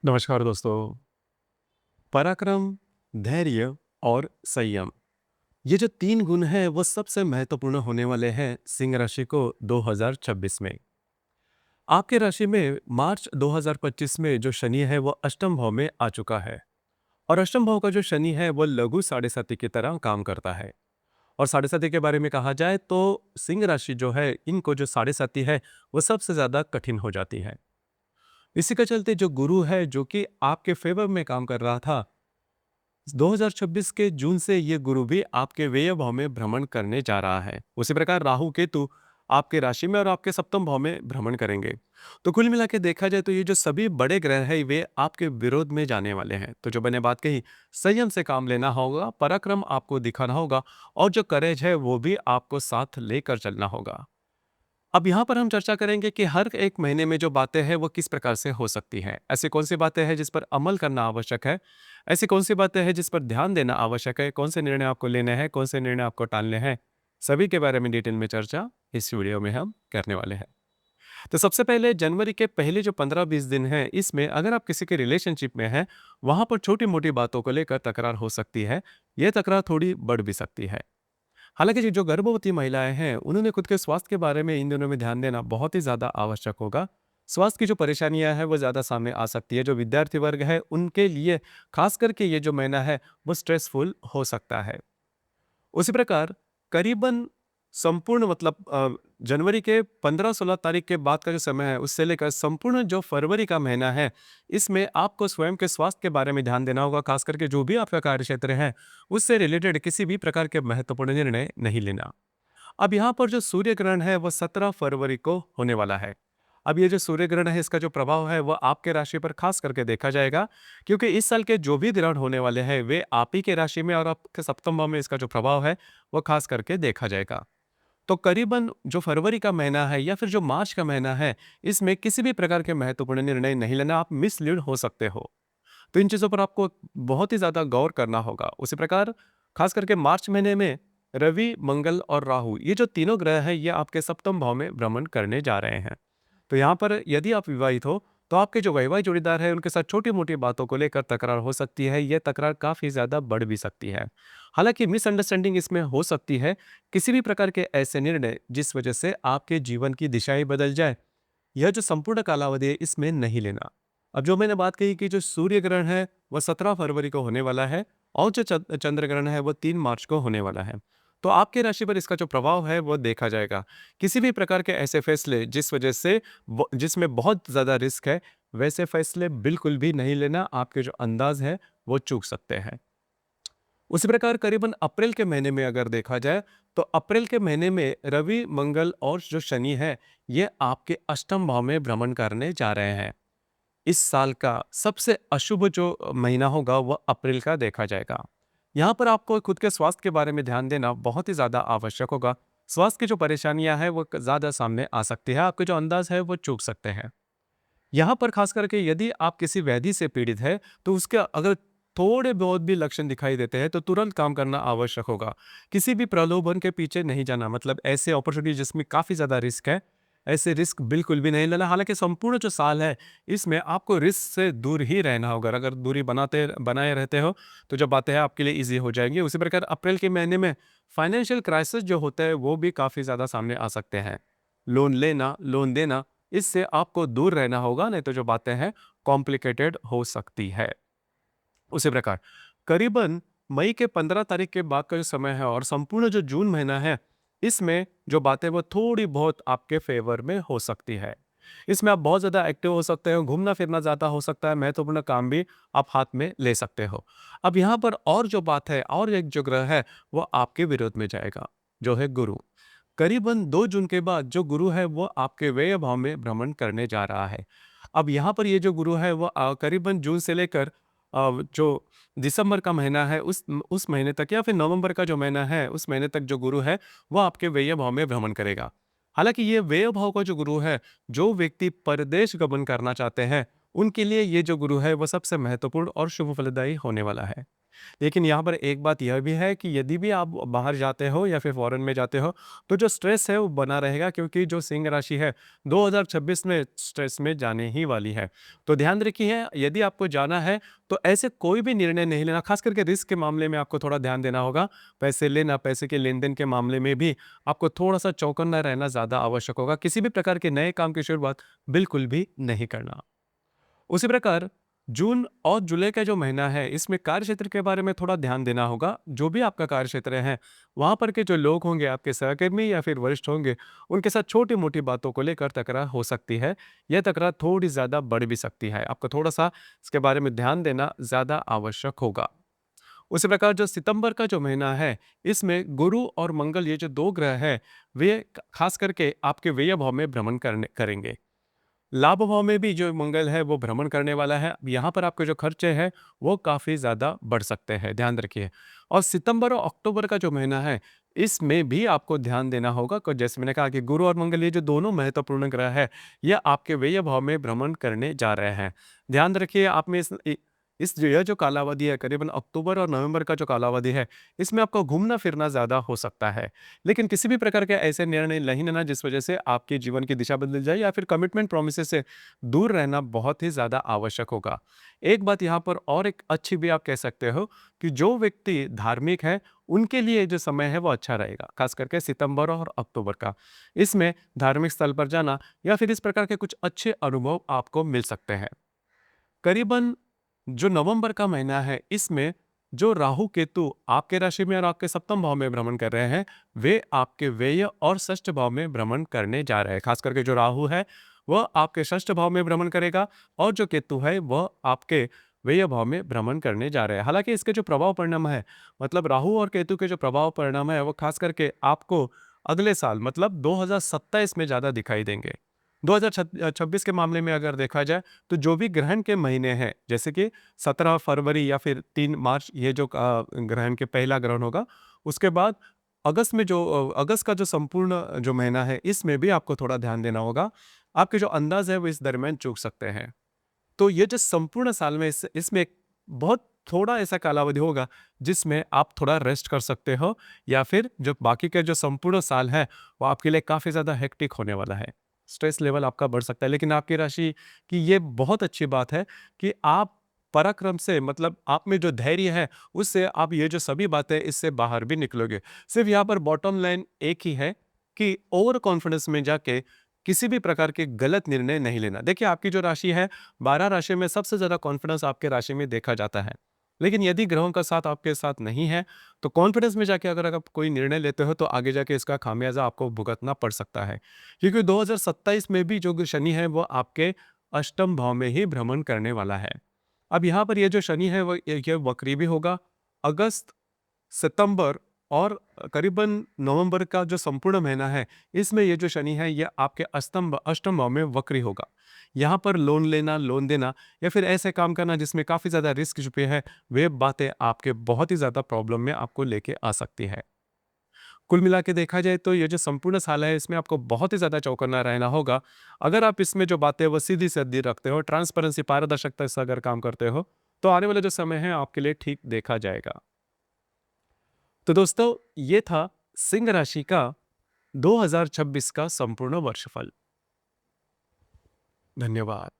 नमस्कार दोस्तों। पराक्रम, धैर्य और संयम, ये जो 3 गुण हैं वो सबसे महत्वपूर्ण होने वाले हैं सिंह राशि को 2026 में। आपके राशि में मार्च 2025 में जो शनि है वो अष्टम भाव में आ चुका है। और अष्टम भाव का जो शनि है वो लघु साढ़े साथी की तरह काम करता है। और साढ़े साथी के बारे में कहा जाए तो सिंह राशि जो है, इनको जो साढ़े साथी है वो सबसे ज्यादा कठिन हो जाती है। इसी के चलते जो गुरु है, जो कि आपके फेवर में काम कर रहा था, 2026 के जून से ये गुरु भी आपके व्यय भाव में भ्रमण करने जा रहा है। उसी प्रकार राहु केतु आपके राशि में और आपके सप्तम भाव में भ्रमण करेंगे। तो कुल मिला के देखा जाए तो ये जो सभी बड़े ग्रह हैं वे आपके विरोध में जाने वाले हैं। तो जो मैंने बात कही, संयम से काम लेना होगा, पराक्रम आपको दिखाना होगा और जो करेज है वो भी आपको साथ लेकर चलना होगा। अब यहाँ पर हम चर्चा करेंगे कि हर एक महीने में जो बातें हैं वो किस प्रकार से हो सकती हैं। ऐसी कौन सी बातें हैं जिस पर अमल करना आवश्यक है, ऐसी कौन सी बातें हैं जिस पर ध्यान देना आवश्यक है, कौन से निर्णय आपको लेने हैं, कौन से निर्णय आपको टालने हैं, सभी के बारे में डिटेल में चर्चा इस वीडियो में हम करने वाले हैं। तो सबसे पहले जनवरी के पहले जो 15-20 दिन हैं, इसमें अगर आप किसी के रिलेशनशिप में हैं, वहां पर छोटी मोटी बातों को लेकर तकरार हो सकती है। यह तकरार थोड़ी बढ़ भी सकती है। हालांकि जो गर्भवती महिलाएं हैं, उन्होंने खुद के स्वास्थ्य के बारे में इन दिनों में ध्यान देना बहुत ही ज्यादा आवश्यक होगा। स्वास्थ्य की जो परेशानियां हैं वो ज्यादा सामने आ सकती है। जो विद्यार्थी वर्ग है उनके लिए खास करके ये जो महीना है वो स्ट्रेसफुल हो सकता है। उसी प्रकार करीबन संपूर्ण जनवरी के 15-16 तारीख के बाद का जो समय है, उससे लेकर संपूर्ण जो फरवरी का महीना है, इसमें आपको स्वयं के स्वास्थ्य के बारे में ध्यान देना होगा। खास करके जो भी आपका कार्य क्षेत्र है, उससे रिलेटेड किसी भी प्रकार के महत्वपूर्ण निर्णय नहीं लेना। अब यहाँ पर जो सूर्य ग्रहण है वो 17 फरवरी को होने वाला है। अब ये जो सूर्य ग्रहण है, इसका जो प्रभाव है वो आपके राशि पर खास करके देखा जाएगा, क्योंकि इस साल के जो भी ग्रहण होने वाले हैं वे आप ही के राशि में और आपके सप्तम भाव में इसका जो प्रभाव है वो खास करके देखा जाएगा। तो करीबन जो फरवरी का महीना है या फिर जो मार्च का महीना है, इसमें किसी भी प्रकार के महत्वपूर्ण निर्णय नहीं लेना, आप मिसलीड हो सकते हो। तो इन चीज़ों पर आपको बहुत ही ज़्यादा गौर करना होगा। उसी प्रकार खास करके मार्च महीने में रवि, मंगल और राहु, ये जो तीनों ग्रह हैं, ये आपके सप्तम भाव में भ्रमण करने जा रहे हैं। तो यहाँ पर यदि आप विवाहित हो तो आपके जो वैवाहिक जोड़ीदार है उनके साथ छोटी-मोटी बातों को लेकर तकरार हो सकती है। यह तकरार काफ़ी ज़्यादा बढ़ भी सकती है। हालाँकि मिसअंडरस्टैंडिंग इसमें हो सकती है। किसी भी प्रकार के ऐसे निर्णय जिस वजह से आपके जीवन की दिशा ही बदल जाए, यह जो संपूर्ण कालावधि है इसमें नहीं लेना। अब जो मैंने बात कही कि जो सूर्य ग्रहण है वह 17 फरवरी को होने वाला है और जो चंद्र ग्रहण है वो 3 मार्च को होने वाला है। तो आपके राशि पर इसका जो प्रभाव है वो देखा जाएगा। किसी भी प्रकार के ऐसे फैसले जिस वजह से जिसमें बहुत ज़्यादा रिस्क है, वैसे फैसले बिल्कुल भी नहीं लेना। आपके जो अंदाज है वो चूक सकते हैं। उसी प्रकार करीबन अप्रैल के महीने में अगर देखा जाए तो अप्रैल के महीने में रवि, मंगल और जो शनि है, ये आपके अष्टम भाव में भ्रमण करने जा रहे हैं। इस साल का सबसे अशुभ जो महीना होगा वह अप्रैल का देखा जाएगा। यहाँ पर आपको खुद के स्वास्थ्य के बारे में ध्यान देना बहुत ही ज़्यादा आवश्यक होगा। स्वास्थ्य की जो परेशानियां हैं वो ज़्यादा सामने आ सकती है। आपके जो अंदाज है वो चूक सकते हैं। यहाँ पर खास करके यदि आप किसी व्याधि से पीड़ित है तो उसके अगर थोड़े बहुत भी लक्षण दिखाई देते हैं तो तुरंत काम करना आवश्यक होगा। किसी भी प्रलोभन के पीछे नहीं जाना, मतलब ऐसे अपॉर्चुनिटी जिसमें काफ़ी ज़्यादा रिस्क है, ऐसे रिस्क बिल्कुल भी नहीं लेना। हालांकि संपूर्ण जो साल है इसमें आपको रिस्क से दूर ही रहना होगा। अगर दूरी बनाए रहते हो तो जो बातें हैं आपके लिए ईजी हो जाएंगी। उसी प्रकार अप्रैल के महीने में फाइनेंशियल क्राइसिस जो होता है वो भी काफ़ी ज़्यादा सामने आ सकते हैं। लोन लेना, लोन देना, इससे आपको दूर रहना होगा, नहीं तो जो बातें हैं कॉम्प्लिकेटेड हो सकती है। उसी प्रकार करीबन मई के 15 तारीख के बाद का जो समय है और संपूर्ण जो जून महीना है, इसमें जो बातें वो थोड़ी बहुत आपके फेवर में हो सकती है। इसमें आप बहुत ज़्यादा एक्टिव हो सकते हो, घूमना फिरना ज़्यादा हो सकता है, महत्वपूर्ण काम भी आप हाथ में ले सकते हो। अब यहाँ पर और जो बात है, और एक जो ग्रह है वो आपके विरोध में जाएगा, जो है गुरु। करीबन 2 जून के बाद जो गुरु है वो आपके व्यय भाव में भ्रमण करने जा रहा है। अब यहाँ पर ये जो गुरु है वो करीबन जून से लेकर जो दिसंबर का महीना है उस महीने तक, या फिर नवंबर का जो महीना है उस महीने तक जो गुरु है वो आपके व्यय भाव में भ्रमण करेगा। हालांकि ये व्यय भाव का जो गुरु है, जो व्यक्ति परदेश गमन करना चाहते हैं उनके लिए ये जो गुरु है वो सबसे महत्वपूर्ण और शुभ फलदायी होने वाला है। लेकिन यहाँ पर एक बात यह भी है कि यदि भी आप बाहर जाते हो या फिर फॉरेन में जाते हो, तो जो स्ट्रेस है वो बना रहेगा, क्योंकि जो सिंह राशि है 2026 में स्ट्रेस में जाने ही वाली है। तो ध्यान रखिए, यदि आपको जाना है तो ऐसे कोई भी निर्णय नहीं लेना, खास करके रिस्क के मामले में आपको थोड़ा ध्यान देना होगा। पैसे लेना, पैसे के लेन-देन के मामले में भी आपको थोड़ा-सा चौकन्ना रहना ज़्यादा आवश्यक होगा। किसी भी प्रकार के नए काम की शुरुआत बिल्कुल भी नहीं करना। उसी प्रकार जून और जुलाई का जो महीना है, इसमें कार्यक्षेत्र के बारे में थोड़ा ध्यान देना होगा। जो भी आपका कार्यक्षेत्र है, वहाँ पर के जो लोग होंगे, आपके सहकर्मी या फिर वरिष्ठ होंगे, उनके साथ छोटी-मोटी बातों को लेकर तकरार हो सकती है। यह तकरार थोड़ी ज़्यादा बढ़ भी सकती है। आपको थोड़ा-सा इसके बारे में ध्यान देना ज़्यादा आवश्यक होगा। उसी प्रकार जो सितंबर का जो महीना है, इसमें गुरु और मंगल, ये जो 2 ग्रह हैं, वे ख खास करके आपके व्यय भाव में भ्रमण करने करेंगे। लाभ भाव में भी जो मंगल है वो भ्रमण करने वाला है। अब यहाँ पर आपके जो खर्चे हैं वो काफ़ी ज़्यादा बढ़ सकते हैं, ध्यान रखिए। और सितंबर और अक्टूबर का जो महीना है, इसमें भी आपको ध्यान देना होगा, जैसे मैंने कहा कि गुरु और मंगल, ये जो दोनों महत्वपूर्ण ग्रह है, ये आपके व्यय भाव में भ्रमण करने जा रहे हैं। ध्यान रखिए, आप में इस जो यह जो कालावधि है, करीबन अक्टूबर और नवंबर का जो कालावधि है, इसमें आपको घूमना फिरना ज़्यादा हो सकता है। लेकिन किसी भी प्रकार के ऐसे निर्णय नहीं लेना जिस वजह से आपके जीवन की दिशा बदल जाए, या फिर कमिटमेंट प्रोमिसेस से दूर रहना बहुत ही ज़्यादा आवश्यक होगा। एक बात यहाँ पर और एक अच्छी भी आप कह सकते हो कि जो व्यक्ति धार्मिक है, उनके लिए जो समय है वो अच्छा रहेगा, खास करके सितंबर और अक्टूबर का। इसमें धार्मिक स्थल पर जाना या फिर इस प्रकार के कुछ अच्छे अनुभव आपको मिल सकते हैं। करीबन जो नवंबर का महीना है, इसमें जो राहु केतु आपके राशि में और आपके सप्तम भाव में भ्रमण कर रहे हैं, वे आपके व्यय और षष्ठ भाव में भ्रमण करने जा रहे हैं। खास करके जो राहु है वह आपके षष्ठ भाव में भ्रमण करेगा, और जो केतु है वह आपके व्यय भाव में भ्रमण करने जा रहे हैं। हालांकि इसके जो प्रभाव परिणाम है, मतलब राहु और केतु के जो प्रभाव परिणाम है, वो खास करके आपको अगले साल मतलब 2027 में ज्यादा दिखाई देंगे। 2026 के मामले में अगर देखा जाए, तो जो भी ग्रहण के महीने हैं, जैसे कि 17 फरवरी या फिर 3 मार्च, ये जो ग्रहण के पहला ग्रहण होगा, उसके बाद अगस्त का जो संपूर्ण जो महीना है, इसमें भी आपको थोड़ा ध्यान देना होगा। आपके जो अंदाज है वो इस दरमियान चूक सकते हैं। तो ये जो संपूर्ण साल में इसमें एक बहुत थोड़ा ऐसा कालावधि होगा जिसमें आप थोड़ा रेस्ट कर सकते हो, या फिर जो बाकी के जो संपूर्ण साल है वो आपके लिए काफ़ी ज़्यादा हेक्टिक होने वाला है। स्ट्रेस लेवल आपका बढ़ सकता है, लेकिन आपकी राशि की ये बहुत अच्छी बात है कि आप पराक्रम से, मतलब आप में जो धैर्य है, उससे आप ये जो सभी बातें, इससे बाहर भी निकलोगे। सिर्फ यहाँ पर बॉटम लाइन एक ही है कि ओवर कॉन्फिडेंस में जाके किसी भी प्रकार के गलत निर्णय नहीं लेना। देखिए, आपकी जो राशि है, 12 राशि में सबसे ज़्यादा कॉन्फिडेंस आपके राशि में देखा जाता है। लेकिन यदि ग्रहों का साथ आपके साथ नहीं है, तो कॉन्फिडेंस में जाके अगर आप कोई निर्णय लेते हो, तो आगे जाके इसका खामियाज़ा आपको भुगतना पड़ सकता है। क्योंकि 2027 में भी जो शनि है, वो आपके अष्टम भाव में ही भ्रमण करने वाला है। अब यहाँ पर ये जो शनि है, वो ये वक्री भी होगा। अगस्त, सितंबर और करीबन नवंबर का जो संपूर्ण महीना है, इसमें ये जो शनि है, ये आपके अष्टम भाव में वक्री होगा। यहाँ पर लोन लेना, लोन देना या फिर ऐसे काम करना जिसमें काफ़ी ज़्यादा रिस्क छुपे हैं, वे बातें आपके बहुत ही ज़्यादा प्रॉब्लम में आपको लेके आ सकती है। कुल मिला के देखा जाए तो ये जो संपूर्ण साल है, इसमें आपको बहुत ही ज़्यादा चौकन्ना रहना होगा। अगर आप इसमें जो बातें वो सीधी-सादी रखते हो, ट्रांसपेरेंसी, पारदर्शिता से अगर काम करते हो, तो आने वाला जो समय है आपके लिए ठीक देखा जाएगा। तो दोस्तों, ये था सिंह राशि का 2026 का संपूर्ण वर्षफल। धन्यवाद।